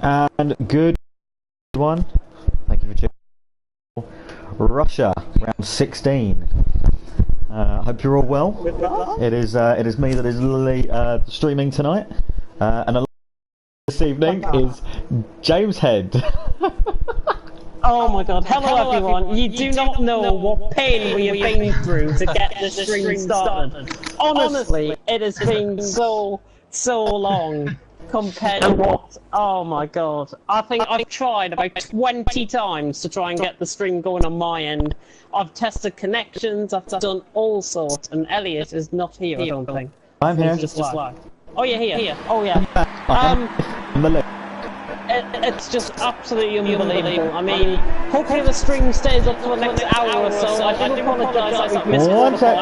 And good one. Thank you for checking. Russia, round 16. I hope you're all well. It is me that is Lily streaming tonight, and this evening is James Head. Oh my god, hello everyone. You do not know what pain we have been through to get this stream started. Honestly, it has been so long compared to what, oh my god. I think I've tried about 20 times to try and get the stream going on my end. I've tested connections, I've done all sorts, and Elliot is not here, I don't think. I'm here. Just live. Oh, you're here. Oh yeah. It's just absolutely unbelievable. I mean, hopefully the stream stays up for the next hour or so. I do apologise that we've missed One sec.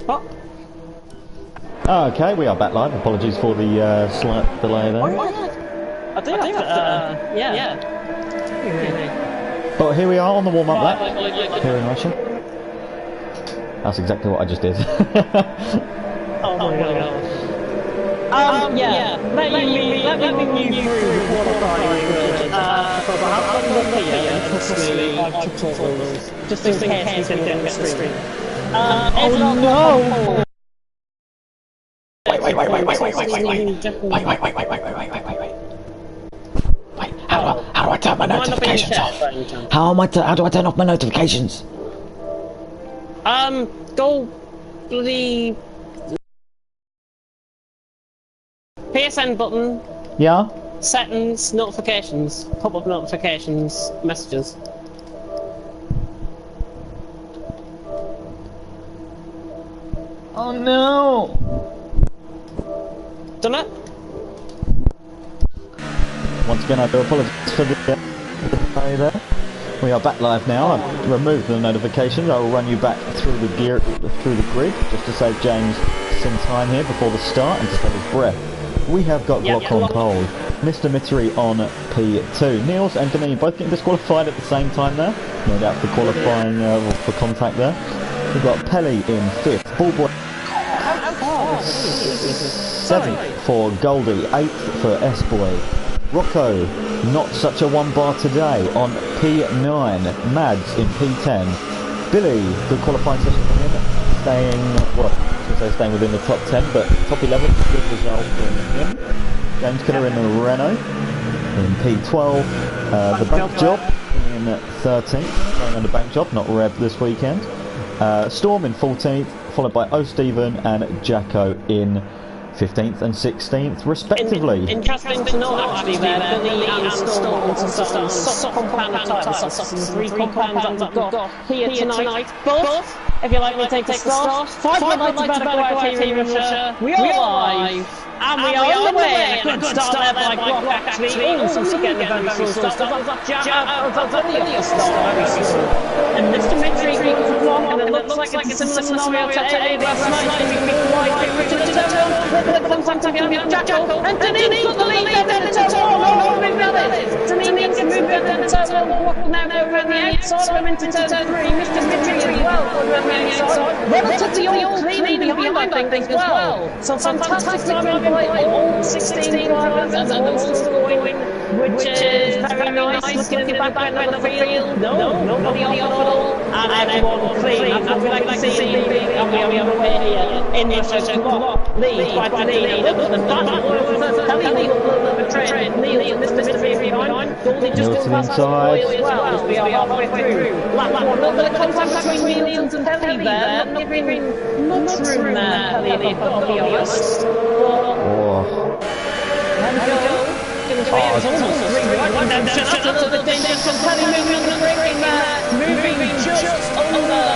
What? Okay, we are back live. Apologies for the slight delay there. I do have to, yeah. But here we are on the warm-up lap here in Russia. That's exactly what I just did. Oh my god. Yeah. Let me move you through the qualifying because I have got them here and trust me, I've checked all those. Just in case we didn't get the stream. Oh no! Wait. How do I turn my notifications off? How do I turn off my notifications? Go bloody PSN button. Yeah? Settings, notifications, pop-up notifications, messages. Oh no! Done it? Once again, I do apologise for the delay there. We are back live now. I've removed the notifications. I will run you back through the grid, just to save James some time here before the start and to save his breath. We have got Glock on pole, Mr. Mittery on P2. Niels and Dominion both getting disqualified at the same time there. No doubt for qualifying for contact there. We've got Pelly in 5th, Ballboy 7th for Goldie, 8th for S-Boy. Rocco, not such a one bar today on P9, Mads in P10. Billy, good qualifying session for him, staying within the top 10, but top 11, good result for him. James Killer in the Renault in P12, the bank job in 13th, playing on the bank job, not Rev this weekend. Storm in 14th, followed by O. Stephen and Jacko in 15th and 16th respectively. Interesting to know actually that Billy and Storm also start such compound titles, such as the 3 compounds that we've got here tonight. But, if you'd like me to take the start, 5 I'd like to back here in Russia. We are live. And we are on the way. A good start there by Glock actually. Oh, some getting a very slow start. That's only off the start very slow. And Mr. Mittery goes along and it looks like it's a similar scenario to A last night. We pick wide Richard to turn. Contact again with Jacko. And Denise got the lead then in the turn. Oh, maybe that is. Denise can move it then to turn. Walk now over on the outside. We're into turn 3. Mr. Mittery as well. Over on the outside. Relatively all clean behind I think as well. So fantastic driving by all 16 drivers and also going, which is very nice. Looking in the back end of the field. No, nobody off at all. And everyone clean. That's what we like to see. And we are on the way here in Russia. Glock lead by Denise. The battle was Kelly a little bit of a train. Neil and Mr. Mittery behind. Goldie just goes past the boy as well as we are halfway through. Lap 1. A little bit of contact between Neil and Kelly there. Not giving much room there, Kelly, if I've got to be honest. There we go. It's almost 3 right down. Just a little bit dangerous. Kelly moving on the braking there. Moving just under.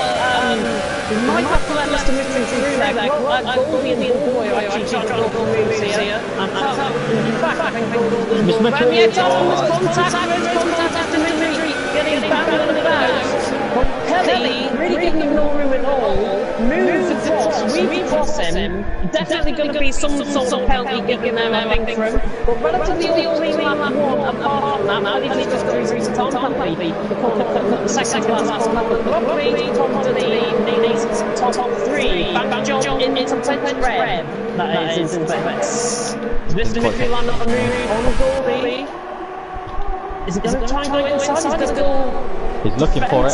We might have to let Mr. Mittery through there. Goldie and the boy are actually trying to local moves here. In fact, I think Goldie will go around the edge on this contact. Mr. Mittery getting bounded about. But Kelly, really giving him no room at all, moves across, weaving across him. Definitely going to be some sort of penalty given them, I think, for him. But relatively all clean lap one, apart from that, he's just through to Tom Humphrey. The second class corner, but Robbie, Tom Denise, top 3. Back John into red. That is into Is Mr. Dimitri lined up a move on Goldie? Is he going to try and go inside? He's going to go. He's looking for it.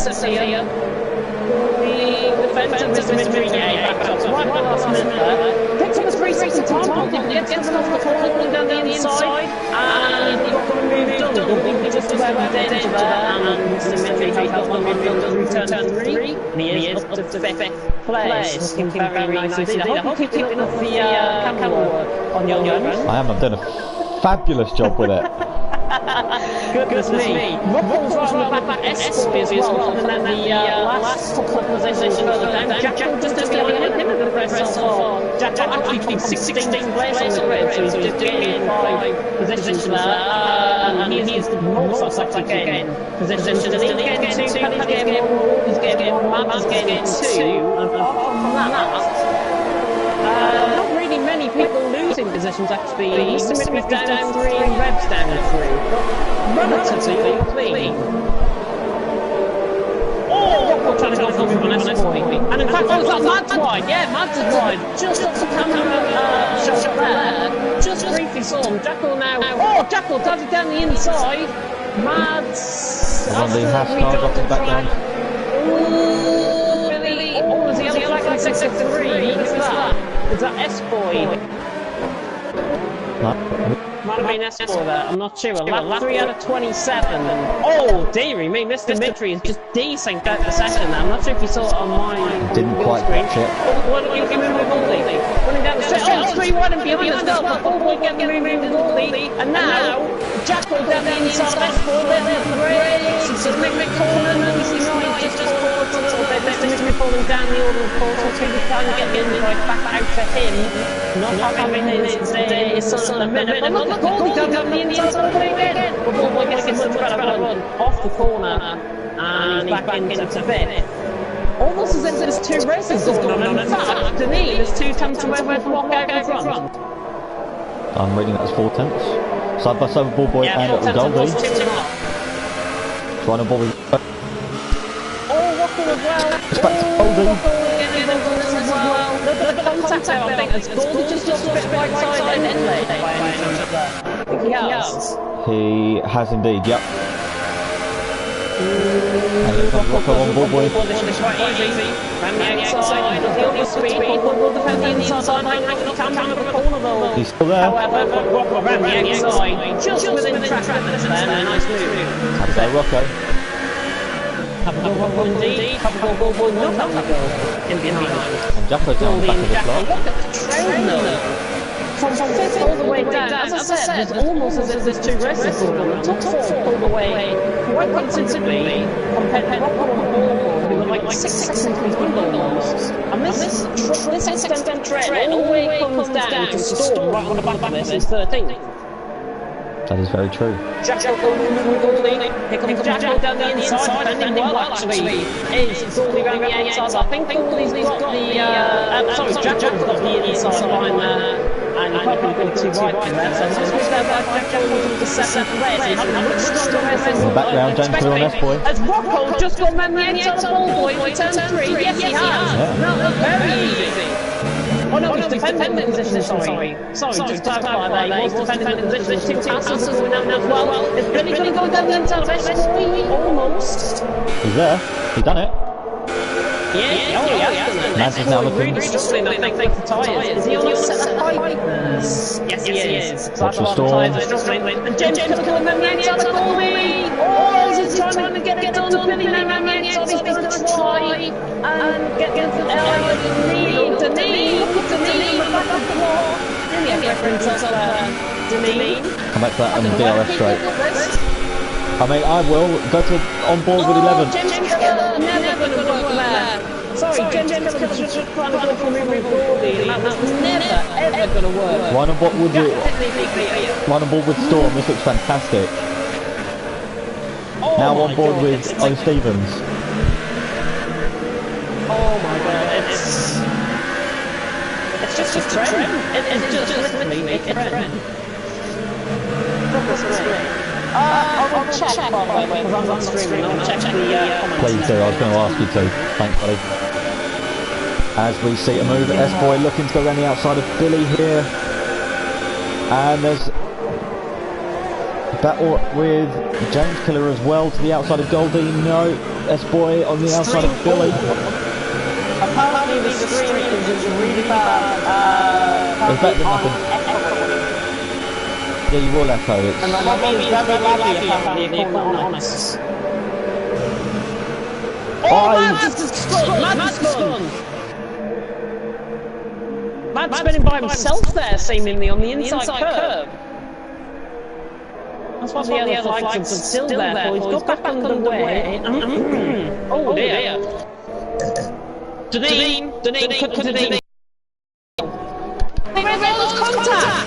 The defender, Mr. Dimitri, backed up right at the last minute there. Picks up a 3-second time hold, gets him off the corner, going down the inside, and he got the move done. Goldie just about the danger there, and Mr. Dimitri has got one move done to return to 3, and he is up to 5th place. Looking very nice indeed. I hope you keep keeping up the camera work on your own. I am. I've done a fabulous job with it. Goodness me. Ruffles right on the back Espy as well, and then the last couple of positions further down. Jack just behind him in the press so far. Jack actually from 16th place on the grid, so he's just doing 5 positions there. And he's the most successful again. Positions, and he's getting 2, Penny's getting 1, he's getting 1, Matt's getting 2, and apart from that, not really many people losing positions actually. Mr. Dimitri down 3, Reb's down 3. Relatively clean. Oh, Rockwell trying to go for him on S-Boy. And in fact, oh, that Mads wide. Yeah, Mads is wide. Just off the camera shot there. Just briefly saw him. Jackal now. Oh, Jackal does it down the inside. Mads. On the half car dropping back down. Oh, really? Oh, is the other flag in 6-3? Who's that? Is that S-Boy? No. Might have been S4 there, I'm not sure. Lap 3 out of 27. Oh, dearie me, Mr. Dimitri is just desync out the session there. I'm not sure if you saw it on my Didn't quite catch it. What do you move with Goldie? Running down the straight. Oh, it's 3 wide and behind as well. But Goldie getting the move with Goldie. And now, Jackal down the inside of S4. There's the brakes. He's just making a corner. He's just forward a little bit. Mr. Dimitri falling down the order of course. So we can get the invite back out to him. Not having his son at the minute. But Goldie down the inside all the way again. But Goldie gets a much better run off the corner. And he's back into 5th. Almost as if there's 2 races going on. In fact, Denise, there's 2 attempts to walk out in front. I'm reading that as 4 tenths. Side by side with Ball Boy and it was Goldie. Trying to ball with. Oh, Rockwell as well. It's back to Goldie. The contact there, I think, has Goldie just a bit right side end lane by any chance there. I think he has. He has indeed, yep. And here comes Rocco on Ball Boy. Position is quite easy. Ran the outside, the other speed, will defend the inside, might not come down the corner though. He's still there. However, Rocco ran the outside, just within track limits there, nice move. Have a go, Rocco. Have a go, Rocco indeed. Have a go, not have a go. In behind. And Jacko down the back of the slot. Look at the train though. From 5th all the way down, as I said, it's almost as if there's 2 races going on. Top 4 all the way quite considerably compared to Rocco and Ball, who were like 6 seconds behind almost. And this extended train all the way comes down to Storm right on the back of this is 13th. That is very true. Jacko moving with Goldie. Here comes Jacko down the inside, defending well actually. Is Goldie around the outside? I think Goldie's got the. Sorry, Jacko's got the inside line there. And you probably going too wide from there. So let's move there back. Jacko was the 7th place. He's having a much stronger race In the background, James Hill on S-Boy. Has Rocco just got man the outside of Ball Boy for turn 3? Yes, he has. No, very easy. Oh no, he's defending position, sorry, just to clarify there, he was defending position, 2 passes are going down as well. Is Billy going to go down the inside of S-Boy? Almost. He's there, he's done it. Yeah, oh yeah, Mads is now looking. Really struggling, I think, for tyres. Is he on a set of Yes, he is. Watch the Storm. And James could have come on the outside of Goldie. Oh, he's trying to get it done. Billy now on the outside, he's going to try and get the Denise. Denise, look at Denise, the back of the wall. Brilliant reference as Denise. Come back to that on the DRS straight. I mean, I will go to on board with 11. James Keller, never going to work there. Sorry, James Keller was just trying to go for me with Goldie, and that was never, ever going to work. Ryan on board with Storm, this looks fantastic. Now on board with O. Stevens. Oh my god, it's... just a trend. It's just literally a trend. I'll check, by the way, because I'm not streaming. I'll check the comments. Please do, I was going to ask you to. Thanks, buddy. As we see a move, S-Boy looking to go around the outside of Billy here. And there's a battle with James Killer as well to the outside of Goldie. No, S-Boy on the outside of Billy. Apparently the stream is really bad. It's better than nothing. Yeah, you will echo it. And the lobby is very laggy apparently, if I'm honest. Oh, Matt's gone! Matt's spinning by himself there, seemingly, on the inside curve. That's why the other flags are still there, so he's got back underway. Oh dear. Janine! There's contact!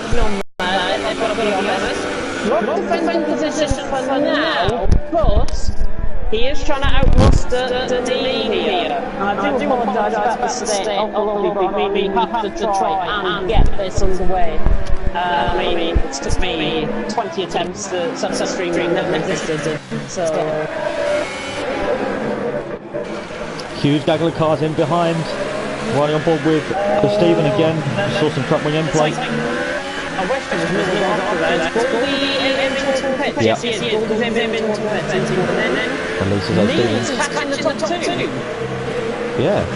I've got to be honest. Not defending position for now, but he is trying to outmuster Janine here. And I do apologise about the state of the lobby, but I mean, we have to try and get this underway. I mean, it took me 20 attempts to set the stream and never existed, so... Huge gaggle of cars in behind. Riding on board with Stephen again. Saw some truck wing in play. I wish there was more after that. Goldie aim towards the pit. Yes, he is. Goldie's aim towards the pit. And Lisa's on Stephen. He's catching the top two. Yeah.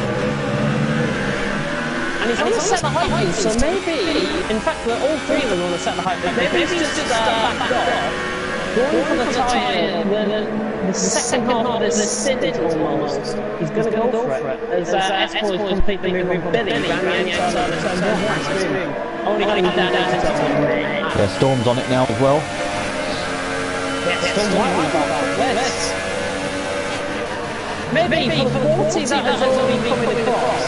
And he's on the set the height boost, so maybe, in fact, all three of them on the set the height boost. Maybe he's just backed off. Going for the tyre, the second half of this sided almost. He's going to go for it. As S-Boy completely moving Billy around the outside of the screen. Only down to yeah, Storm's on it now as well. Yeah, Storm's on it. Maybe for the 40 that has already been coming across.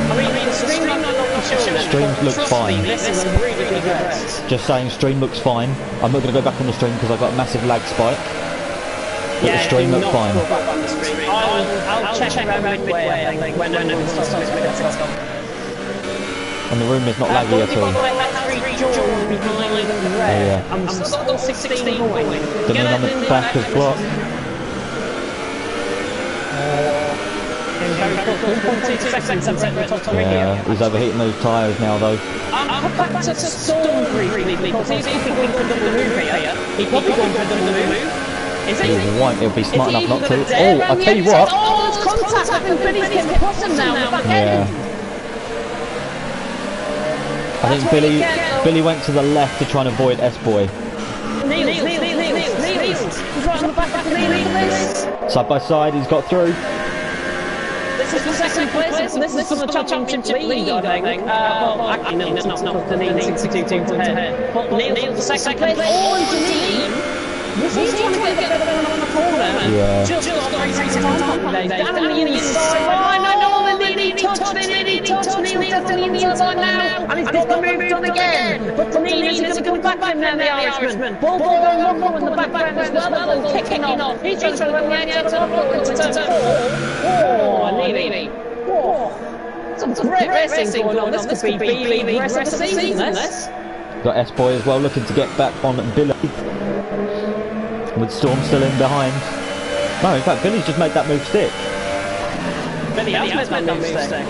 I mean, the stream I'm not sure. Stream looks fine. This is a really good race. Just saying, stream looks fine. I'm not going to go back on the stream because I've got a massive lag spike. But the stream looks fine. I'll check around midway, I think, when it starts. And the room is not laggy at all. Yeah. I'm still 16 going. Janine on the back as well. Yeah, he's overheating those tyres now though. I'll put back to Storm briefly because he's going for the move here. He's probably going for the move. Is he? He won't, he'll be smart enough not to. Oh, I'll tell you what. Oh, it's contact. I think Billy's came across him now. Yeah. I think Billy went to the left to try and avoid S-Boy. Neil. He's right on the back of Neil. Side by side, he's got through. This is the second place. This is for the championship lead, I think. Well, actually, no, it's not because Janine 62 teams ahead. But Neil's the second place. Oh, and Janine! He's trying to get the ball on the corner. Yeah. Just got the race time down the inside line. I know they need touch. Neil's definitely on the inside now. And he's got the move done again. But Janine is going to come back in there, the Irishman. Ball going loco in the background as well. They're kicking off. He's trying to run the outside of the loco into turn 4. Oh, Neely. Some great racing going on. This could be B-League rest of the season, this. Got S-Boy as well looking to get back on Billy. With Storm still in behind. No, in fact, Billy's just made that move stick. Billy has made that move stick.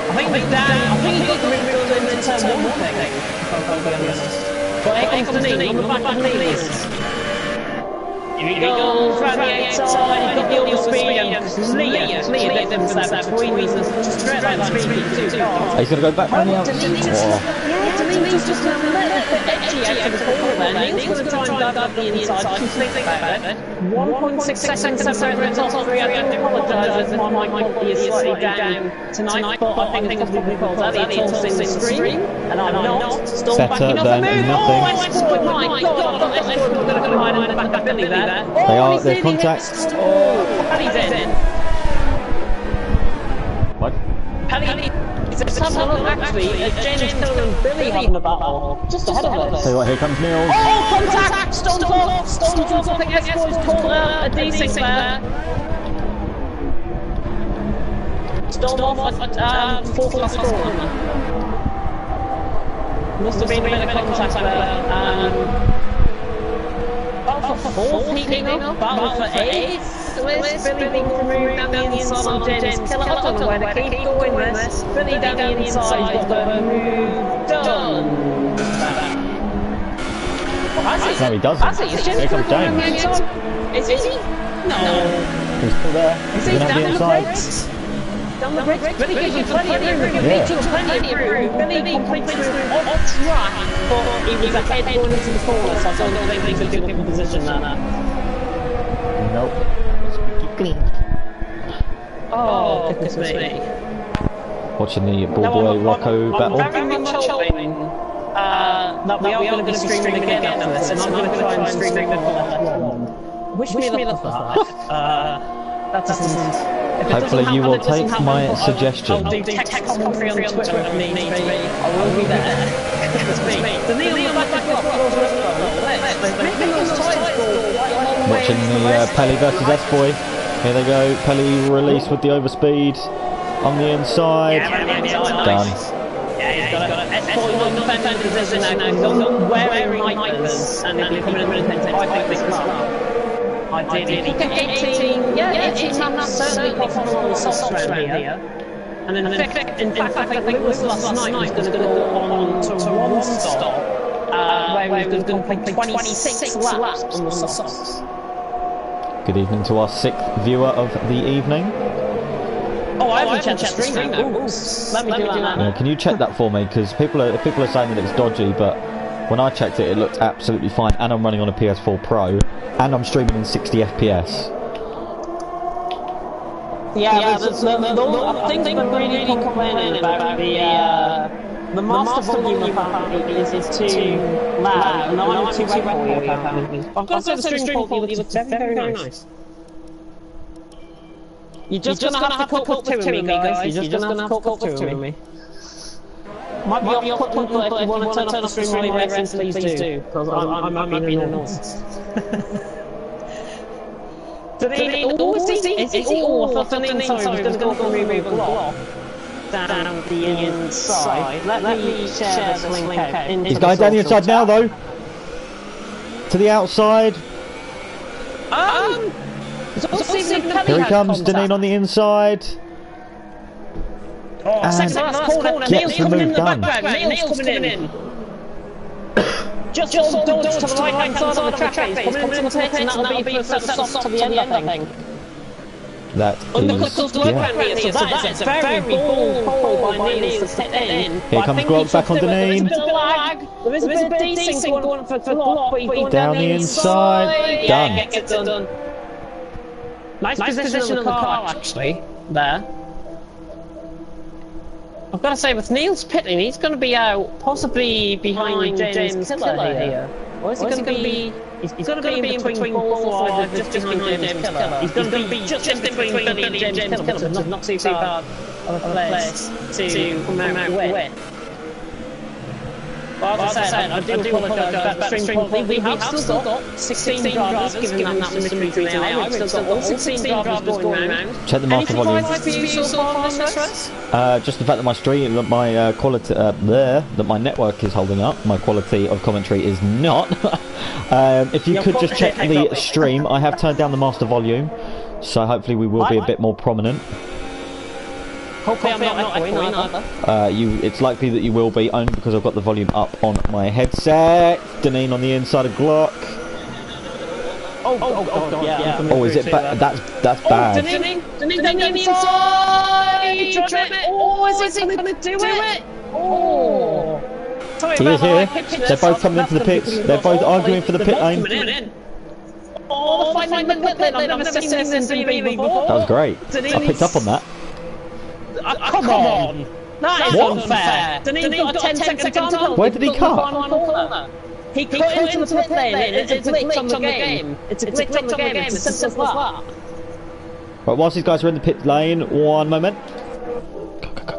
I think he's down. I think he's got the move in turn 1 thing. But here comes Janine on the back of Neely's. Here he goes, round the outside, he's got the overspeed and Leah did them for that between me, just straight like speed too. He's going to go back on the outside. Danine's just a little bit edgy out of the corner there. Neil's going to try and dive up the inside, completely about it. 1.6 seconds after it's off, I have to apologise if my mic quality is slightly down tonight, but I think it's probably because Elliot's also in the stream, and I'm not. Still backing up the move. Oh, S-Boy, my God, S-Boy was going to come right in the back of Billy there. They are, they're contact. Oh, Paddy's in. What? Paddy, let's have a look actually at James Killer and Billy having a battle. Just ahead of us. So what, here comes Neil. Oh, contact! Stone's off! Stone's off! I think S-Boy's caught a decent there. storm off at fourth class corner. Must have been a bit of contact there. Battle for fourth, heating up. Battle for eighth. Billy being removed down the inside on James Killer. I don't know where to keep going this. Billy down the inside, got the move done. No, he doesn't. Here comes James. Is he? No. He's still there. Is he down the brakes? Down the brakes? Billy gives you plenty of room. Plenty of room. Billy completes off track, but he was ahead going into the corner, so I don't think he could do a position there. Nope. Clean. Oh, goodness me. Watching the Ball Boy Rocco battle. I'm very much hoping that we are going to be streaming again after this, and I'm going to try and stream it before. Wish me luck for that. That doesn't... Hopefully you will take my suggestion. I'll do text commentary on Twitter if need be. I will be there. It's me. The Neil back Watching the Pelly versus S-Boy. Here they go. Pelly release with the overspeed on the inside. Done. Yeah, he's got it. S-Boy not defending position now. He's not wearing wipers and then coming in and I think this up. Ideally, 18, yeah, 18 maps certainly possible on the soft round here. And in fact, I think Lewis last night was going to go on to one stop, where he was going to complete 26 laps on the softs. Good evening to our 6th viewer of the evening. Oh, I haven't checked the stream now. Let me do that. Yeah, can you check that for me? Because people are saying that it's dodgy, but when I checked it, it looked absolutely fine. And I'm running on a PS4 Pro, and I'm streaming in 60 FPS. Yeah, I think they're really complaining about the master volume apparently is too loud, and I'm too wet for you apparently. I've got to say the stream quality looks very nice. You're just gonna have to cope with two of me, guys. You're just gonna have to cope with two of me. Might be off-putting, but if you want to turn off the stream while you're racing, please do. Because I'm being annoyed. Is he all? I thought Deneen, sorry, was going to go remove a block down the inside. Let me share this link out. He's going down the inside now, though. To the outside. Here he comes, Deneen on the inside. Oh, second last corner. Neil's coming in the background. Neil's coming in. Just dodge to the right-hand side of the track. He's coming into the pit, and that'll be for soft to the end, I think. That is, yeah. So that is a very bold call by Neil to pit in. Here comes Glock back on Deneen. There is a bit of decent going for Glock, but he's going down the inside. Done. Yeah, gets it done. Nice position of the car, actually, there. I've got to say, with Neil's pitting, he's going to be out, possibly behind James Killer here. Or is he going to be... He's going to be in between both just behind James Killer. He's going to be just in between Billy and James Killer, which is not too bad of a place to come out with. Well, as I said, I do apologise about the stream quality. We have still got 16 drivers, given that mystery to the AI. We've still got all 16 drivers going round. Check the master volume. Anything for you so far on this race? Just the fact that my stream, my quality, that my network is holding up. My quality of commentary is not. If you could just check the stream, I have turned down the master volume, so hopefully we will be a bit more prominent. Hopefully I'm not echoing either. It's likely that you will be, only because I've got the volume up on my headset. Deneen on the inside of Glock. Oh, yeah. Oh, is it bad? That's bad. Deneen on the inside! Oh, is he going to do it? Oh! He is here. They're both coming into the pits. They're both arguing for the pit lane. Oh, finding the pit lane. I've never seen this in BB before. That was great. I picked up on that. Come on! That is unfair! Deneen's got a 10-second time penalty. Where did he cut? He cut into the pit lane. It's a glitch on the game. It's a glitch on the game. It's as simple as that. Right, whilst these guys are in the pit lane, one moment.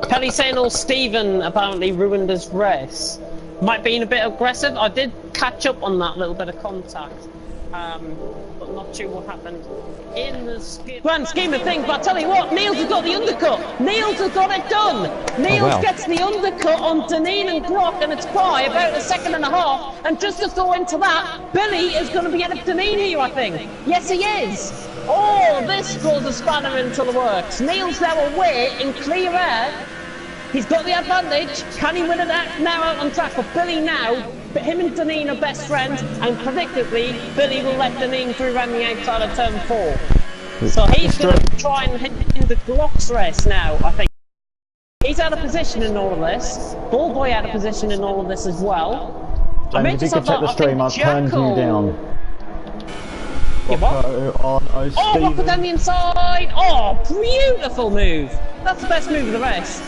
Kelly saying all Stephen apparently ruined his race. Might be a bit aggressive. I did catch up on that little bit of contact But not sure what happened in the grand scheme of things. But I tell you what, Niels has got the undercut. Niels has got it done. Niels gets the undercut on Deneen and Glock, and it's by about a second and a half. And just to go into that, Billy is going to be ahead of Deneen here, I think. Yes, he is. Oh, this throws a spanner into the works. Niels now away in clear air. He's got the advantage. Can he win it now out on track? But Billy now, but him and Deneen are best friends, and predictably, Billy will let Deneen through around the outside of turn 4. So he's going to try and hit in the Glock's race now, I think. He's out of position in all of this. Ballboy out of position in all of this as well. James, if you could check the stream, I've turned you down. Oh, Rocco down the inside! Oh, beautiful move! That's the best move of the race.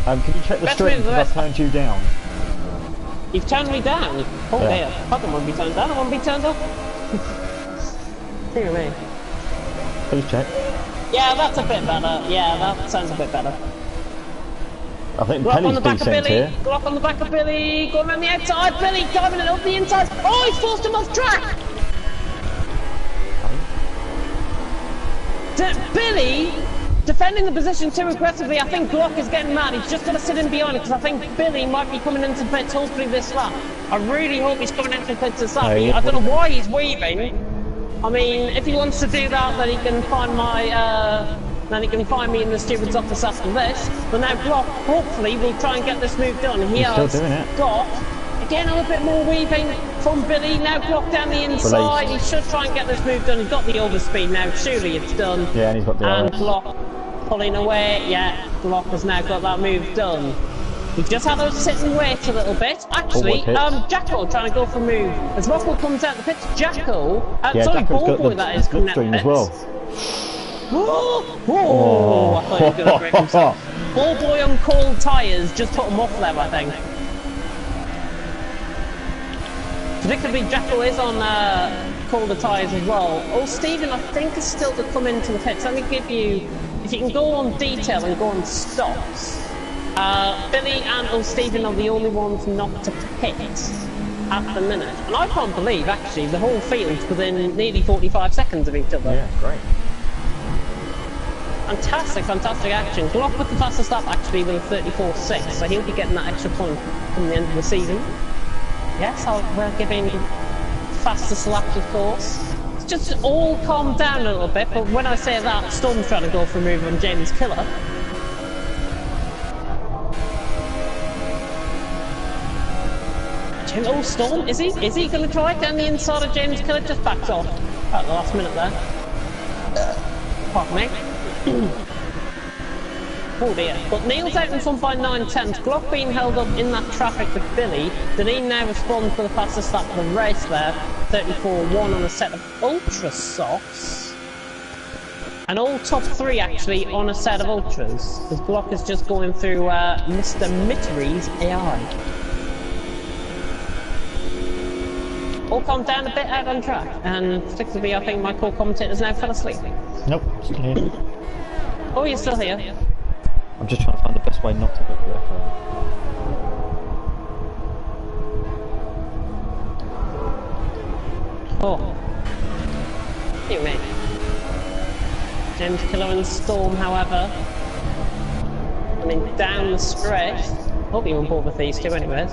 Can you check the stream because I've turned you down? You've turned me down? Oh dear, I don't want to be turned down, I want to be turned up. Dear me. Please check. Yeah, that's a bit better. Yeah, that sounds a bit better. I think Glock on the back decent of Billy. here. Glock on the back of Billy. Going around the outside. Billy diving it up the inside. Oh, he's forced him off track. Billy defending the position too aggressively. I think Glock is getting mad. He's just got to sit in behind it because I think Billy might be coming into the pits hopefully this lap. I really hope he's coming into the pits this lap. I don't know why he's weaving. I mean, if he wants to do that, then he can find my. Then he can find me in the stupid's office after this. But now Glock, hopefully, will try and get this move done. He has got, again, a little bit more weaving from Billy. Now Glock down the inside. He should try and get this move done. He's got the overspeed now. Surely it's done. Yeah, and he's got the And Glock pulling away. Yeah, Glock has now got that move done. He just had to sit and wait a little bit. Actually, Jacko trying to go for a move. As Rocco comes out the pits, Jacko, sorry, Ballboy that is coming out the pits. As well. Oh, I thought he was going to break himself. Ballboy on cold tyres just put him off there, I think. Predictably, Jacko is on colder tyres as well. Oh, Stephen, I think, is still to come into the pits. Let me give you, if you can go on detail and go on stops. Billy and old Stephen are the only ones not to pit at the minute. And I can't believe, actually, the whole field's within nearly 45 seconds of each other. Yeah, great. Fantastic, fantastic action. Glock with the fastest lap actually with a 34.6, so he'll be getting that extra point from the end of the season. Yes, we're giving fastest laps, of course. It's just all calmed down a little bit, but when I say that, Storm's trying to go for a move on James Killer. Oh, Storm, is he going to try it down the inside of James Killer? Just backs off at the last minute there. Pardon me. Oh dear. But Neil's out in front by 9/10. Glock being held up in that traffic with Billy. Deneen now responds for the fastest lap of the race there. 34.1 on a set of Ultra Softs. And all top 3 actually on a set of Ultras. Because Glock is just going through Mr. Mittery's AI. All calmed down a bit out on track. And particularly I think my co-commentators now fell asleep. Nope, still here. Oh, you're still here? I'm just trying to find the best way not to get the echo. Oh. You mate. James Killer and Storm, however. I mean, down the straight. Hope you on board with these two anyways.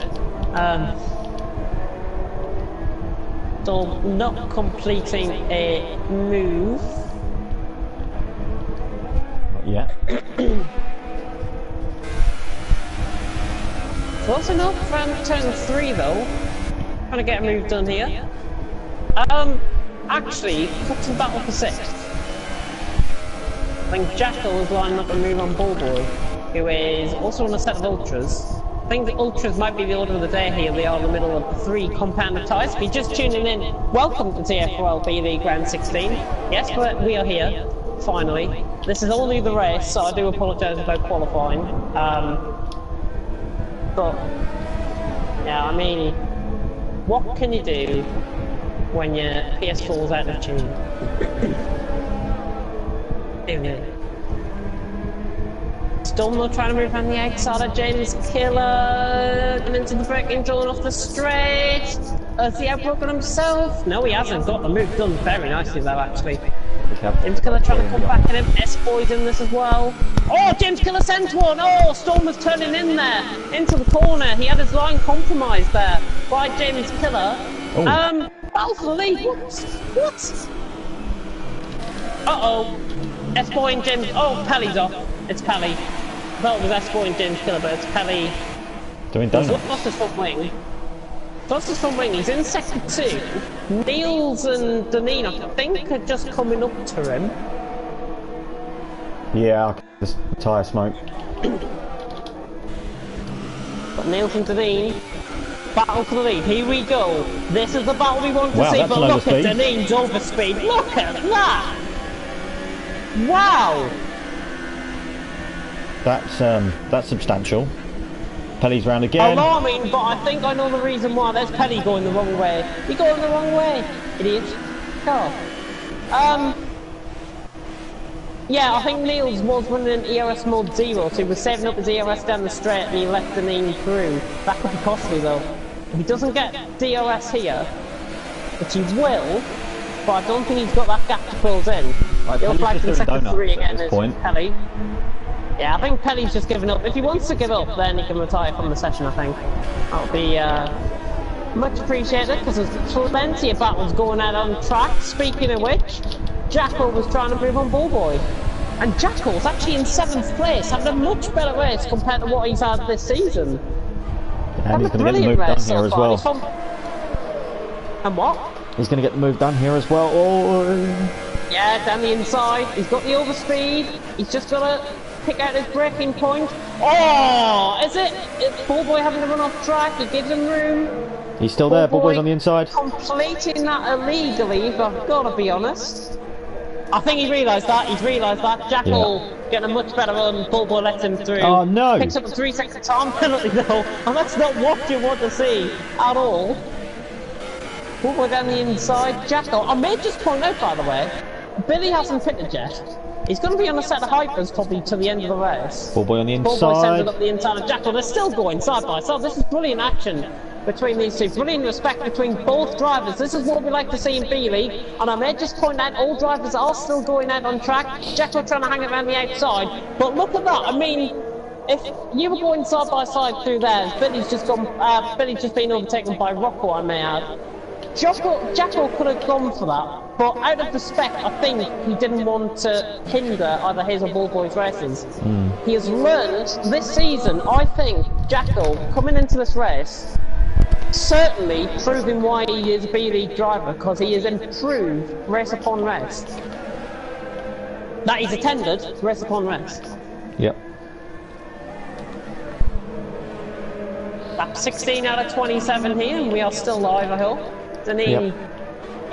Storm not completing a move. Yeah. Close enough around turn 3 though. Trying to get a move done here. Actually, Cook's in battle for 6th. I think Jackal is lining up a move on Ballboy, who is also on a set of Ultras. I think the Ultras might be the order of the day here. They are in the middle of 3 compounded tyres. If you're just tuning in, welcome to TFRL BD Grand 16. Yes, we are here, finally. This is only the race, so I do apologise about qualifying. But, yeah, I mean, what can you do when your PS4 is out of tune? Storm trying to move around the outside of James Killer, and into the braking, drawn off the straight. Has he outbroken himself? No, he hasn't. Got the move done very nicely, though, actually. James Killer trying to come back at him. S-Boy's in this as well. Oh, James Killer sent one. Oh, Storm was turning in there. Into the corner. He had his line compromised there by James Killer. Oh. Battle for the lead. What? Uh-oh. S-Boy and James... Oh, Pelly's off. It's Pelly. I thought it was S-Boy and James Killer, but it's Pelly. Doing donuts. What's his front wing? What's his front wing? He's in sector 2. Niels and Deneen, I think, are just coming up to him. Yeah, this tyre smoke. But Niels and Deneen, battle for the lead. Here we go. This is the battle we want to see. That's but an look overspeed. at Deneen's overspeed. Look at that! Wow! That's substantial. Pelly's round again. Alarming, but I think I know the reason why. There's Pelly going the wrong way. You're going the wrong way, idiot. Car. Yeah, I think Niels was running in ERS mode 0, so he was saving up his ERS down the straight and he left the name through. That could be costly though. If he doesn't get DRS here, which he will, but I don't think he's got that gap to close in. Right, He'll flag to the second 3 again as point. Pelly. Yeah, I think Pelly's just given up. If he wants to give up, then he can retire from the session, I think. That'll be much appreciated, because there's plenty of battles going out on track. Speaking of which, Jackal was trying to move on Bullboy. And Jackal's actually in 7th place, having a much better race compared to what he's had this season. And he's going to get the move done here as well. And what? He's going to get the move done here as well. Oh. Yeah, down the inside. He's got the overspeed. He's just got to pick out his braking point. Oh, is it? It's Bullboy having to run off track. He gives him room. He's still there. Bullboy's on the inside. Completing that illegally, if I've got to be honest. I think he realised that. He's realised that. Jackal getting a much better run. Bullboy lets him through. Oh no! Picks up a 3-second time penalty though, and that's not what you want to see at all. Bullboy down the inside. Jackal. I may just point out, by the way, Billy hasn't pitted yet. He's going to be on a set of hypers probably to the end of the race. Bullboy on the inside. Bullboy sends it up the inside of Jackal. They're still going side by side. This is brilliant action between these two. Brilliant respect between both drivers. This is what we like to see in B-League. And I may just point out all drivers are still going out on track. Jackal trying to hang it around the outside. But look at that. I mean, if you were going side by side through there, Billy's just been overtaken by Rocco, I may add. Jackal could have gone for that. But out of respect, I think he didn't want to hinder either his or Bullboy's races. He has learned this season, I think, Jackal, coming into this race, certainly proving why he is a B-League driver, because he has improved race upon race. That he's attended race upon race. Yep. Lap 16 out of 27 here, and we are still live, I hope. Deneen.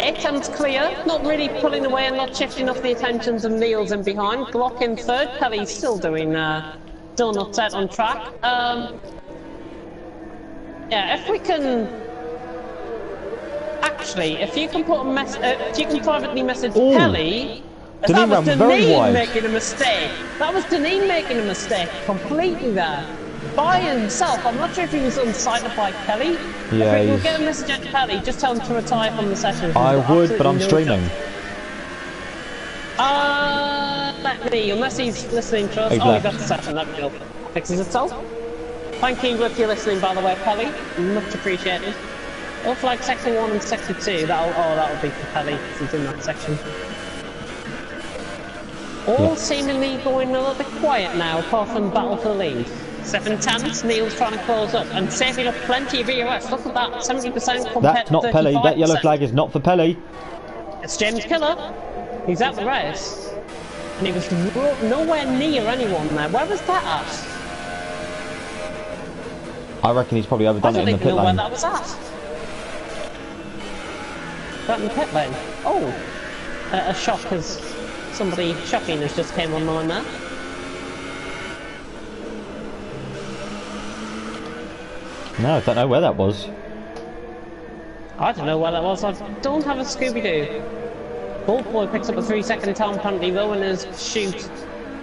8 attempts clear, not really pulling away and not shifting off the attentions of Niels in behind. Glock in 3rd, Pelly's still doing donut set on track. Yeah, if we can... Actually, if you can put a if you can privately message Pelly... That was Deneen making a mistake. That was Deneen making a mistake completely there. By himself. I'm not sure if he was unsighted by Pelly. Yeah, if we can get a message out to Pelly, just tell him to retire from the session. I would, but I'm streaming. Let me, unless he's listening to us. He's got the session, that will fixes itself. Thank you if you're listening, by the way, Pelly. Much appreciated. Or flag section 1 and section 2, that'll be for Pelly, because he's in that section. All seemingly going a little bit quiet now, apart from battle for the lead. 7 tenths, Niels trying to close up and saving up plenty of ERS. Look at that, 70% compared That's not to 35%. Pelly, that yellow flag is not for Pelly. It's James Killer. He's at the race. And he was nowhere near anyone there. Where was that at? I reckon he's probably overdone it in the pit lane. I don't even know where that was at. That in the pit lane? Oh! A shock, because somebody shocking has just came online there. No, I don't know where that was. I don't know where that was. I don't have a Scooby-Doo. Bullboy picks up a 3-second time penalty though in his shoot.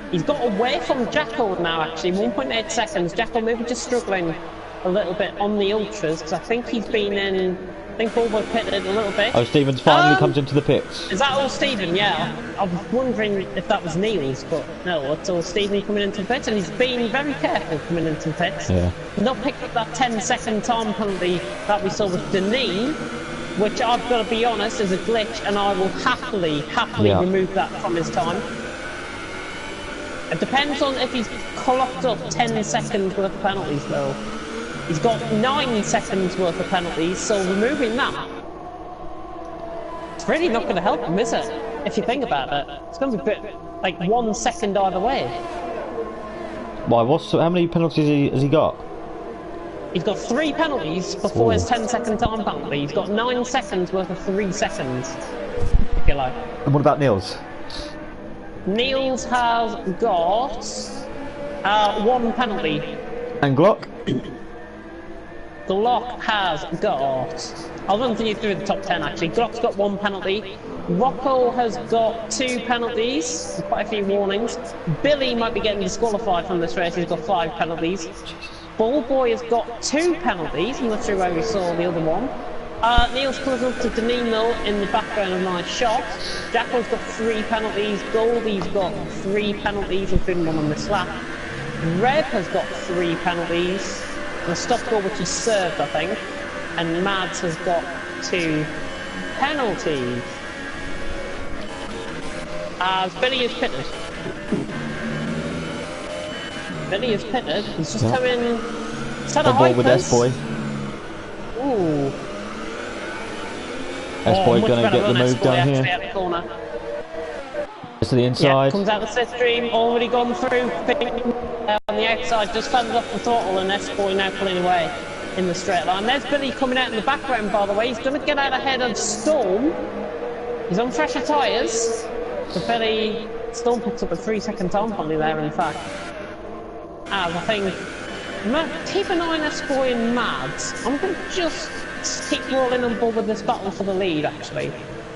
He's got away from Jackal now actually, 1.8 seconds. Jackal maybe just struggling a little bit on the ultras because I think he's been in think Ballboy pitted a little bit. Oh, Stevens finally comes into the pits. Is that all Stephen? Yeah. I was wondering if that was Neil's, but no, it's all Stephen coming into the pits, and he's been very careful coming into the pits. Yeah. Not picked up that 10-second time penalty that we saw with Deneen, which I've got to be honest is a glitch, and I will happily remove that from his time. It depends on if he's clocked up 10 seconds worth of penalties though. He's got 9 seconds worth of penalties, so removing that, it's really not going to help him, is it? If you think about it. It's going to be a bit, like 1 second either way. Why, how many penalties has he got? He's got 3 penalties before his 10-second time penalty. He's got 9 seconds worth of 3 seconds, if you like. And what about Niels? Niels has got 1 penalty. And Glock? Glock has got... I'll run you through the top 10 actually. Glock's got 1 penalty. Rocco has got 2 penalties. Quite a few warnings. Billy might be getting disqualified from this race. He's got 5 penalties. Ballboy has got 2 penalties. I'm not sure where we saw the other one. Neil's close up to Danilo in the background of my shot. Jacko's got 3 penalties. Goldie's got 3 penalties, including one on this lap. Rev has got 3 penalties. And a stop goal which is served, I think. And Mads has got 2 penalties. As Billy is pitted. Billy is pitted. He's just coming. Is that a high with S-Boy. Ooh. S-Boy gonna get the move down here. To the inside. Yeah, comes out the slipstream, already gone through. On the outside, just fended off the throttle, and S-Boy now pulling away in the straight line. There's Billy coming out in the background, by the way. He's going to get out ahead of Storm. He's on fresher tyres. So Billy, Storm picks up a 3-second time penalty there, in fact. As I think, keep an eye on S-Boy and Mads. I'm going to just keep rolling on board with this battle for the lead, actually.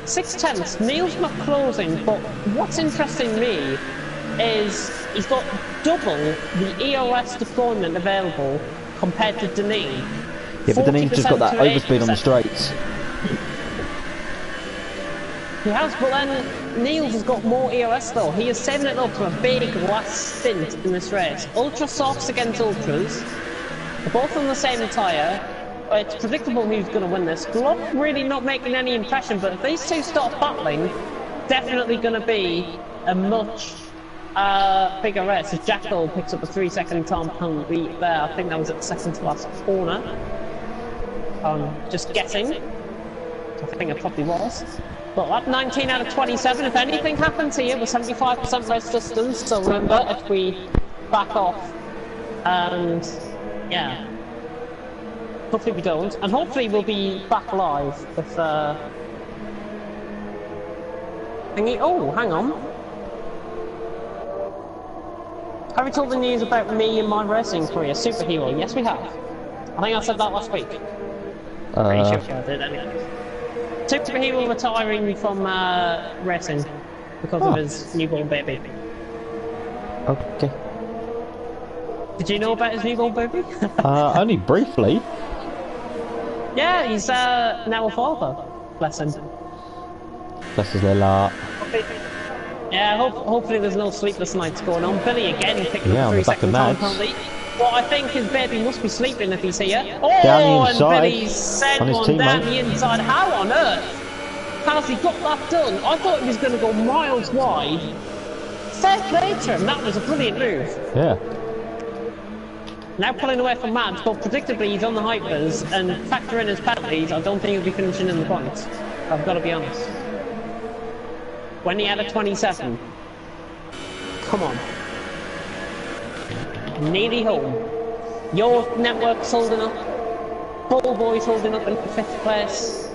6/10. Neil's not closing, but what's interesting to me is he's got double the EOS deployment available compared to Deneen. Yeah, but Deneen's just got that overspeed on the straights. He has, but then Niels has got more EOS though. He is saving it up for a big last stint in this race. Ultra softs against Ultras. They're both on the same tyre. It's predictable who's going to win this. Glock really not making any impression, but if these two start battling, definitely going to be a much bigger race. As Jackal picks up a 3-second time penalty there. I think that was at the second to last corner. Just guessing. I think it probably was. But lap 19 out of 27. If anything happens here, we're 75% race distance. So remember, if we back off, and yeah. Hopefully we don't, and hopefully we'll be back live if oh, hang on. Have we told the news about me and my racing career? Superhero, yes we have. I think I said that last week. Pretty sure I did anyway. Superhero retiring from racing because of his newborn baby. Okay. Did you know about his newborn baby? Only briefly. Yeah, he's now a father. Bless him. Bless his little heart. Yeah, hopefully there's no sleepless nights going on. Billy again picked up 3-second time penalty. But I think his baby must be sleeping if he's here. Oh, down the inside, and Billy's sent one down the inside. How on earth has he got that done? I thought he was going to go miles wide. Fair play to him. That was a brilliant move. Yeah. Now pulling away from Mads, but predictably he's on the hypers, and factor in his penalties, I don't think he'll be finishing in the points. I've got to be honest. When he had a 27. Come on. Nearly home. Your network's holding up. Ballboy's holding up in 5th place.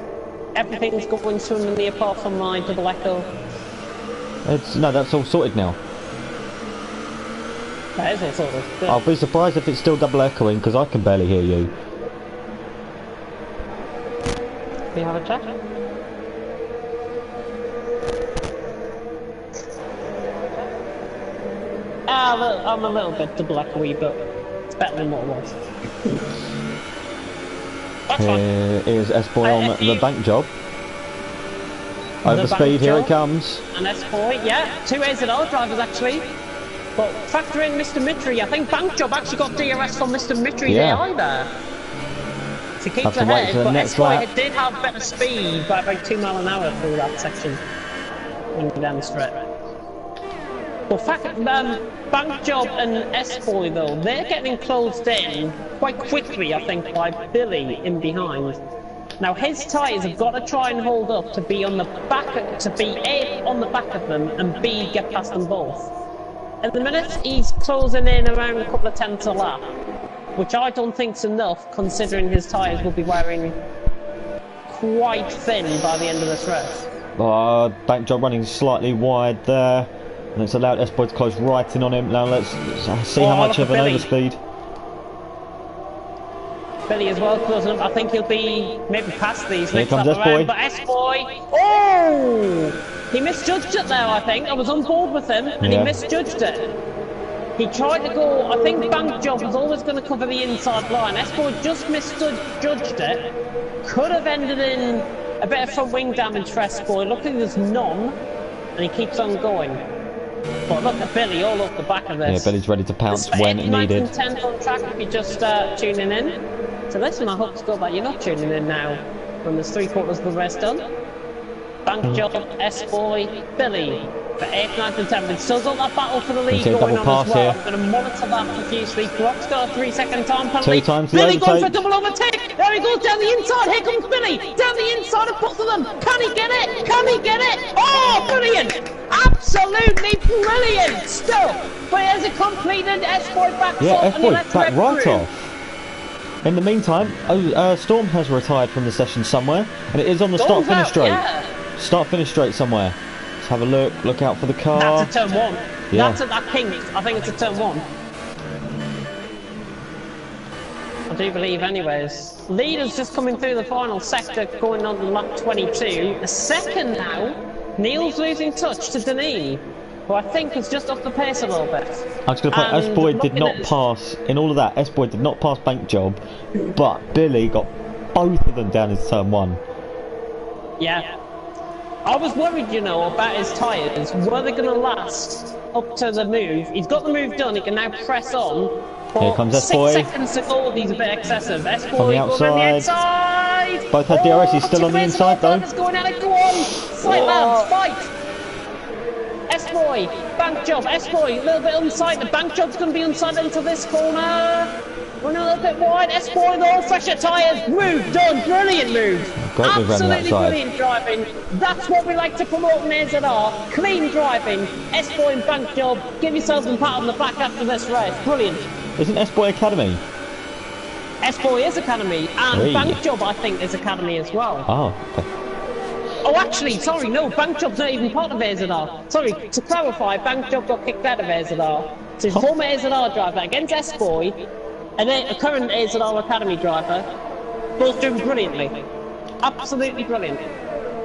Everything's going swimmingly apart from my double echo. No, that's all sorted now. That is all sorted. Good. I'll be surprised if it's still double echoing because I can barely hear you. Do you have a chat? I'm a little bit double echoey, but it's better than what it was. That's fine. Here is S-Boy on the bank job. Over speed, here it comes. And S-Boy, yeah, 2 AZR drivers actually. But factor in Mr. Mitri, I think bank job actually got DRS from Mr. Mitri's AI there. So he keeps ahead, but S-Boy did have better speed by about 2 miles an hour through that section. Going down the straight. Well, bank job and S-Boy though, they're getting closed in quite quickly, I think, by Billy in behind. Now his tyres have got to try and hold up to be on the back, to be A, on the back of them, and B, get past them both. At the minute, he's closing in around a couple of tenths a lap, which I don't think's enough, considering his tyres will be wearing quite thin by the end of this race. Bank job running slightly wide there, and it's allowed S-Boy to close right in on him. Now let's see how much of an overspeed. Billy as well closing up. I think he'll be maybe past these next lap around, but S-Boy, oh! He misjudged it there, I think. I was on board with him, and he misjudged it. He tried to go, I think bank job was always going to cover the inside line. S-Boy just misjudged it. Could have ended in a bit of front wing damage for S-Boy. Luckily there's none, and he keeps on going. But look at Billy all up the back of this. Yeah, Billy's ready to pounce when needed. 10 on track if you're just tuning in. So listen, I hope to go that you're not tuning in now when there's 3/4 of the race done. Bank job, S-Boy, Billy for 8th, 9th and 10th. Still got that battle for the lead going on as well. I'm going to monitor that profusely. Clock's got a 3-second time penalty. 2 times Billy going for a double overtake. There he goes down the inside. Here comes Billy. Down the inside of both of them. Can he get it? Can he get it? Oh, brilliant. Absolutely brilliant stuff. But as a completed S-Boy back S-Boy back right off. In the meantime, Storm has retired from the session somewhere, and it is on the start-finish straight. Yeah. Start-finish straight somewhere. Let's have a look. Look out for the car. That's a turn 1. Yeah. That's at that pink. I think it's a turn 1. I do believe, anyways. Leaders just coming through the final sector, going on to lap 22. A second now. Neil's losing touch to Deneen, who I think is just off the pace a little bit. I was going to say, S-Boy did not pass, in all of that, S-Boy did not pass bank job, but Billy got both of them down his turn 1. Yeah. I was worried, you know, about his tyres. Were they going to last up to the move? He's got the move done, he can now press on. Here comes S-Boy. 6 seconds to go, he's a bit excessive. S-Boy on the outside. Both had DRS, he's still on the inside though. Going at it, go on! Fight, lads, fight! S-Boy, bank job, S-Boy, a little bit unsighted. The bank job's going to be unsighted into this corner. Running a little bit wide. S-Boy, though, fresher tyres. Move, done, brilliant move. Absolutely brilliant driving. That's what we like to promote in AZR. Clean driving. S-Boy and bank job. Give yourselves a pat on the back after this race. Brilliant. Isn't S-Boy Academy? S-Boy is Academy, and bank job, I think, is Academy as well. Oh, okay. Oh, actually, sorry, no, bank job's not even part of AZR. Sorry, to clarify, bank job got kicked out of AZR. So he's a former AZR driver against S-Boy, and then a current AZR Academy driver, both doing brilliantly. Absolutely brilliant.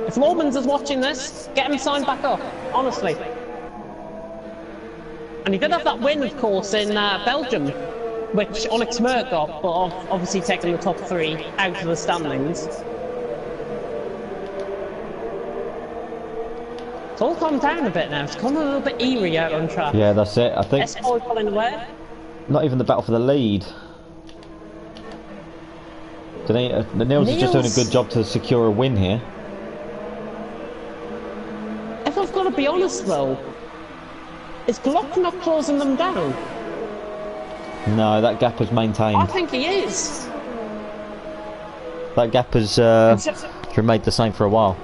If Lomans is watching this, get him signed back up, honestly. And he did have that win, of course, in Belgium, which Onyx Merck got, but obviously taking the top 3 out of the standings. It's all calmed down a bit now. It's gone a little bit eerie out on track. Yeah, that's it. I think. S-Boy pulling away. Not even the battle for the lead. Neil's just doing a good job to secure a win here. If I've got to be honest though, is Glock not closing them down? No, that gap was maintained. I think he is. That gap has remained the same for a while.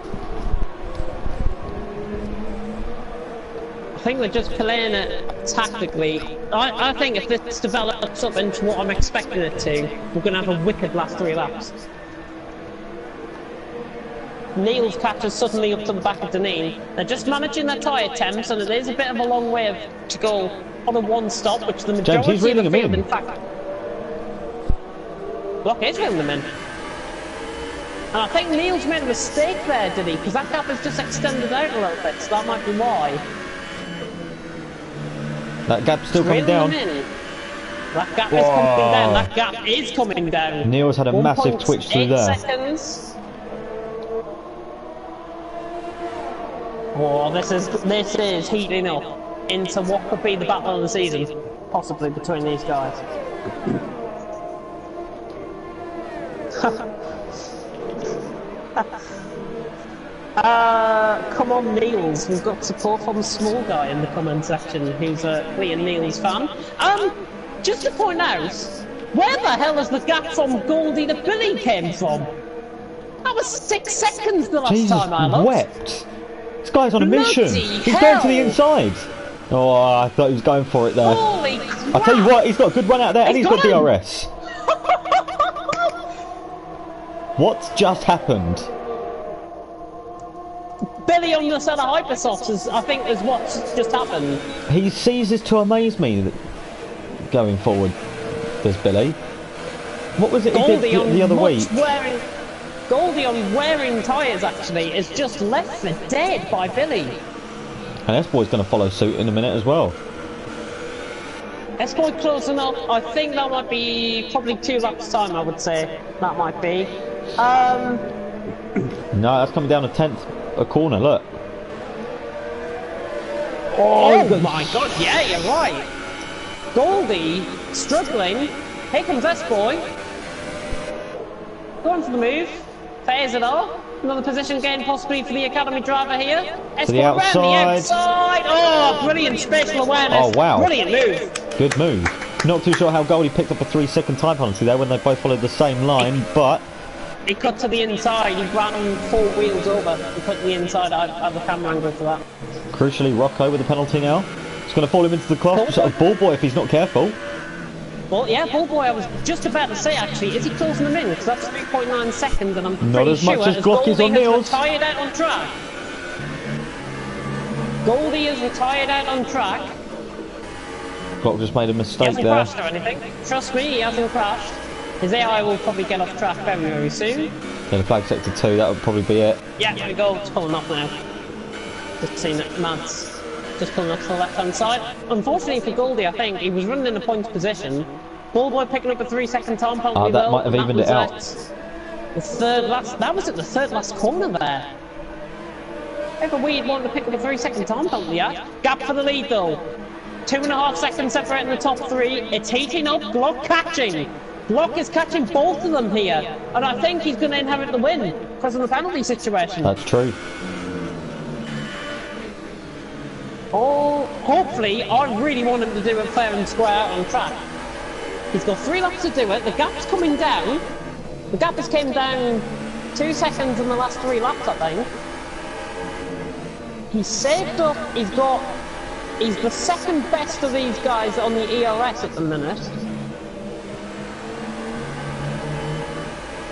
I think they're just playing it tactically. I think if this develops up into what I'm expecting it to, we're going to have a wicked last 3 laps. Neil's catches suddenly up to the back of Deneen. They're just managing their tyre temps, and it is a bit of a long way to go on a 1 stop, which the majority James, he's of the field, in fact. Block is reeling them in. And I think Neil's made a mistake there, did he? Because that gap has just extended out a little bit, so that might be why. That gap's still coming down. That gap is coming down. That gap is coming down. Neil's had a massive twitch through there. 1.8 seconds. Oh, this is heating up into what could be the battle of the season, possibly between these guys. Come on, Niels. We've got support from the small guy in the comment section who's a clear Niels fan. Just to point out, where the hell is the gap from Goldie to Billy came from? That was 6 seconds the last time I looked. Wept. This guy's on a mission. He's hell. going to the inside. Oh, I thought he was going for it there. Holy crap. I'll tell you what, he's got a good run out there and he's got DRS. What's just happened? Billy on the set of Hypersofts, I think, is what's just happened. He ceases to amaze me going forward, does Billy. What was it he did the other week? Goldie on wearing tyres, actually, is just left for dead by Billy. And S-Boy's going to follow suit in a minute as well. S-Boy closing up. I think that might be probably 2 laps time, I would say. That might be. No, that's coming down a corner, look. Oh my god, yeah, you're right. Goldie struggling. Here comes S-Boy. Going for the move. Fairs it all. Another position gain possibly for the academy driver here. To the outside. Around the outside. Oh, brilliant spatial awareness. Oh, wow. Brilliant move. Good move. Not too sure how Goldie picked up a 3-second time penalty there when they both followed the same line, but... He cut to the inside. He ran 4 wheels over and cut to the inside. I have the camera angle for that. Crucially, Rocco with the penalty now. It's going to fall him into the cloth. Ball boy if he's not careful. Well, yeah, Ball Boy, I was just about to say, actually, is he closing them in? Because that's 3.9 seconds, and I'm not pretty as much sure as Glock is on Niels. Retired out on track. Goldie is retired out on track. Glock just made a mistake he hasn't there. crashed or anything. Trust me, he hasn't crashed. His AI will probably get off track very, very soon. Yeah, the flag sector 2, that would probably be it. Yeah, there we go, it's pulling off now. Just seen it, Mads. Just pulling off to the left-hand side. Unfortunately for Goldie, I think, he was running in a points position. Ball Boy picking up a 3-second time penalty. That might have evened it out. The third last, that was at the third last corner there. Ever weird wanting to pick up a 3-second time penalty, yeah? Gap for the lead though. 2.5 seconds separating the top 3. It's heating up. Glock catching. Glock is catching both of them here, and I think he's going to inherit the win because of the penalty situation. That's true. Oh, hopefully, I really want him to do it fair and square out on track. He's got 3 laps to do it. The gap's coming down. The gap has came down 2 seconds in the last 3 laps, I think. He's saved up. He's the second best of these guys on the ERS at the minute.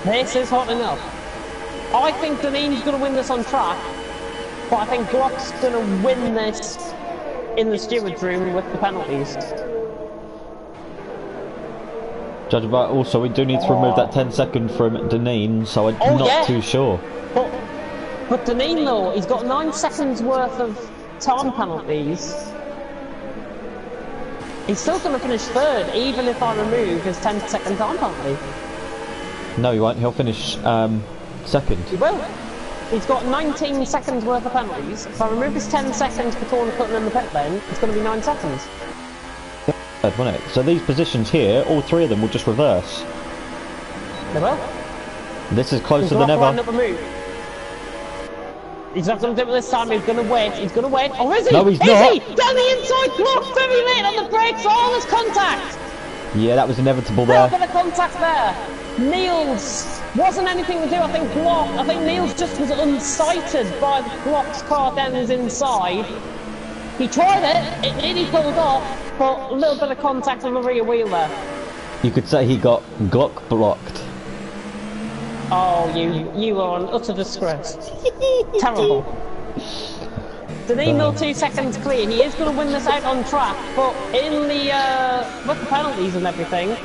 This is hot enough. I think Deneen's going to win this on track, but I think Glock's going to win this in the steward's room with the penalties. Judging by also, we do need to remove that 10-second from Deneen, so I'm not too sure. But Deneen, though, he's got 9 seconds worth of time penalties. He's still going to finish 3rd, even if I remove his 10-second time penalty. No, he won't. He'll finish 2nd. He will. He's got 19 seconds worth of penalties. If I remove his 10 seconds for corner cutting in the pit lane, it's going to be 9 seconds. Won't it? So these positions here, all 3 of them will just reverse. They will. This is closer than ever. Up a move. He's not going to do it this time. He's going to wait. He's going to wait. Oh, is he? No, he's not. Is he? Down the inside block, very late on the brakes. All this contact. Yeah, that was inevitable there. A bit of contact there. Niels wasn't anything to do. I think Niels just was unsighted by the Glock's car down his inside. He tried it. It nearly pulled off, but a little bit of contact on the rear wheel there. You could say he got Glock blocked. Oh, you are an utter disgrace. Terrible. Deneen 2 seconds clear. He is going to win this out on track, but in the with the penalties and everything,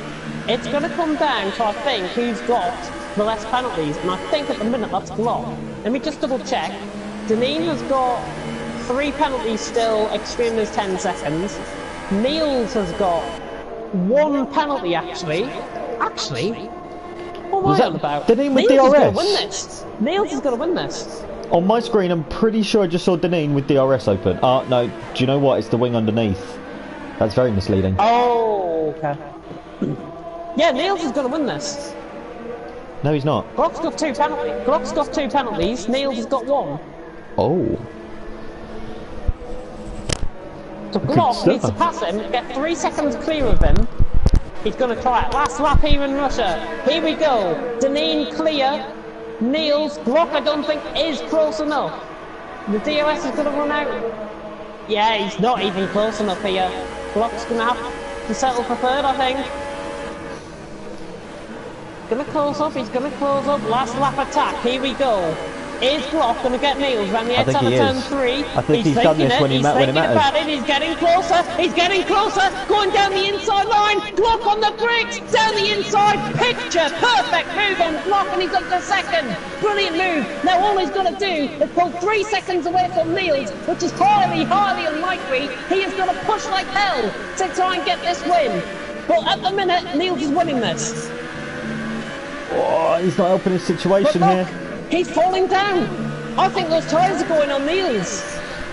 it's going to come down to, I think, who's got the less penalties, and I think at the minute that's Glock. Let me just double check. Deneen has got 3 penalties still, extreme as 10 seconds. Niels has got one penalty actually. What am I on about? Deneen with Niels is going DRS? to win this. Niels is going to win this. On my screen, I'm pretty sure I just saw Deneen with DRS open. No, do you know what? It's the wing underneath. That's very misleading. Oh, okay. Yeah, Niels is going to win this. No, he's not. Glock's got two penalties. Niels has got one. Oh. So Glock needs to pass him, get 3 seconds clear of him. He's going to try it. Last lap here in Russia. Here we go. Deneen clear. Niels. Glock I don't think is close enough. The DRS is going to run out. Yeah, he's not even close enough here. Glock's going to have to settle for third, I think. Gonna close up, he's gonna close up. Last lap attack, here we go. Is Glock gonna get Niels around the outside of turn 3? I think he's done this when it matters. He's getting closer, going down the inside line. Glock on the brakes, down the inside. Picture perfect move on Glock, and he's up to second. Brilliant move. Now all he's got to do is pull 3 seconds away from Niels, which is highly unlikely. He is gonna push like hell to try and get this win. But at the minute, Niels is winning this. Oh, he's not helping his situation here. He's falling down. I think those tyres are going on Niels.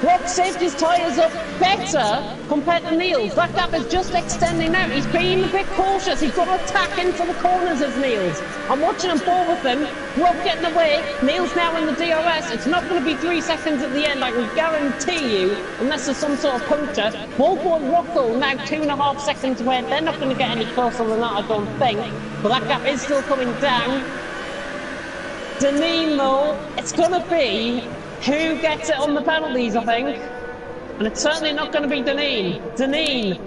Glock saved his tyres up better compared to Niels. That gap is just extending out. He's being a bit cautious. He's got to attack into the corners of Niels. I'm watching him ball with him. Glock getting away. Niels now in the DRS. It's not going to be 3 seconds at the end, I can guarantee you, unless there's some sort of puncture. Ballboy Rocco now 2.5 seconds away. They're not going to get any closer than that, I don't think. But that gap is still coming down. Deneen, though, it's going to be who gets it on the penalties, I think. And it's certainly not going to be Deneen. Deneen,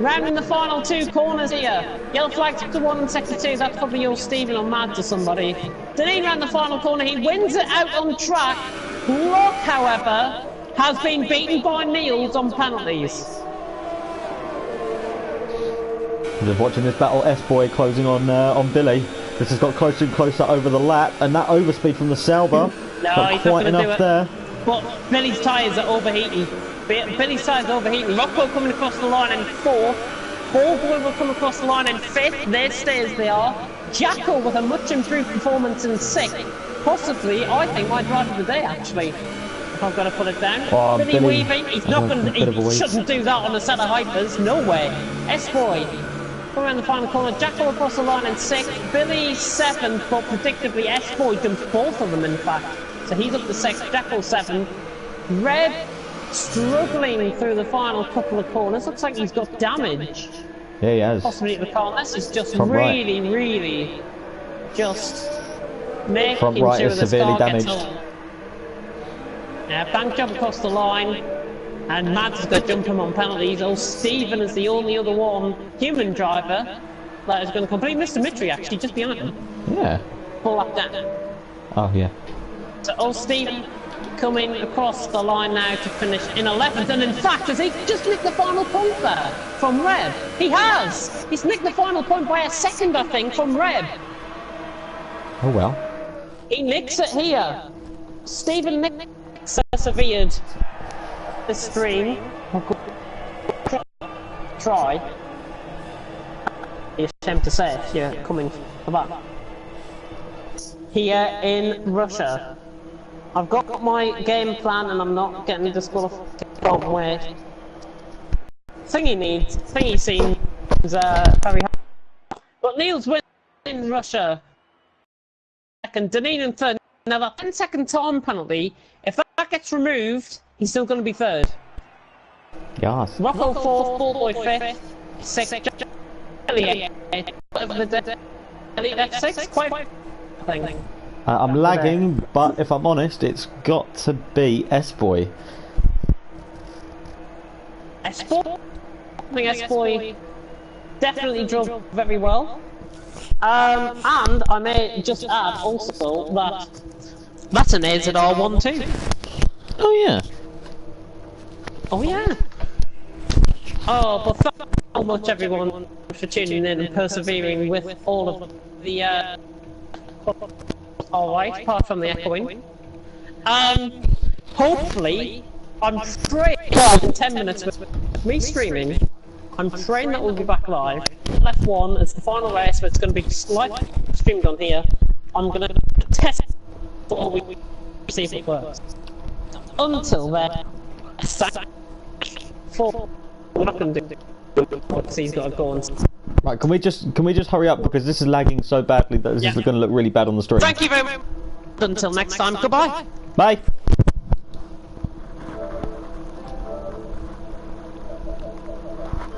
rounding the final 2 corners here. Yellow flag sector 1 and sector 2. That's probably your Stephen or mad to somebody. Deneen round the final corner. He wins it out on track. Glock, however, has been beaten by Niels on penalties. I'm just watching this battle. S-Boy closing on Billy. This has got closer and closer over the lap, and that overspeed from the Sauber. No, he's quite not going to do it. There. But Billy's tyres are overheating. Billy's tyres are overheating. Rocco coming across the line in 4th. Ballboy will come across the line in 5th. They stay as they are. Jackal with a much improved performance in 6th. Possibly, I think, my driver of the day, actually. If I've got to put it down. Oh, Billy weaving. He's not going to. He shouldn't do that on a set of hypers. No way. S-Boy. Come around the final corner, Jackal across the line in 6th, Billy 7th, but predictably S-Boy jumps both of them in fact. So he's up to 6th, Jackal 7th. Red struggling through the final couple of corners, looks like he's got damage. Yeah, he has. Possibly at the car, unless he's just really just making front sure right is the severely car gets damaged. home. Yeah, bank jump across the line. And Mads has got to jump him on penalties. Oh, Stephen is the only other one human driver that is going to complete. Mr. Mitri actually just behind him. Yeah. Pull that down. Oh, yeah. So, oh, Stephen coming across the line now to finish in 11th. And in fact, has he just nicked the final point there from Reb? He has! He's nicked the final point by a second, I think, from Reb. Oh, well. He nicks it here. Stephen nicks persevered. The stream. Try. You're ashamed to say if you're coming for that. Here in Russia. I've got my game plan and I'm not getting disqualified. Can't wait. Thingy seems very hard. But Niels wins in Russia. Second, Deneen in third. Now that 10-second time penalty, if that gets removed, he's still going to be third. Yes. Rocco 4th, Ballboy 5th, 6th, Elliot 6th, quite thing. I'm lagging, but if I'm honest, it's got to be S-Boy. S-Boy? I think S-Boy definitely drove very well. And I may just add also that that's an AZR1 too. Oh yeah. Oh yeah. Oh, but thank you so much everyone for tuning in and persevering with all of the alright, apart from the echoing. Hopefully, I'm pretty in 10 minutes with me streaming. I'm praying that we'll be back live. F1 is the final race, but it's going to be live streamed on here. I'm going to test before we see if it works. Until then, we're not going to do because he's got to go on. Right, can we just hurry up because this is lagging so badly that this is going to look really bad on the stream. Thank you very much. Until next time, goodbye. Bye.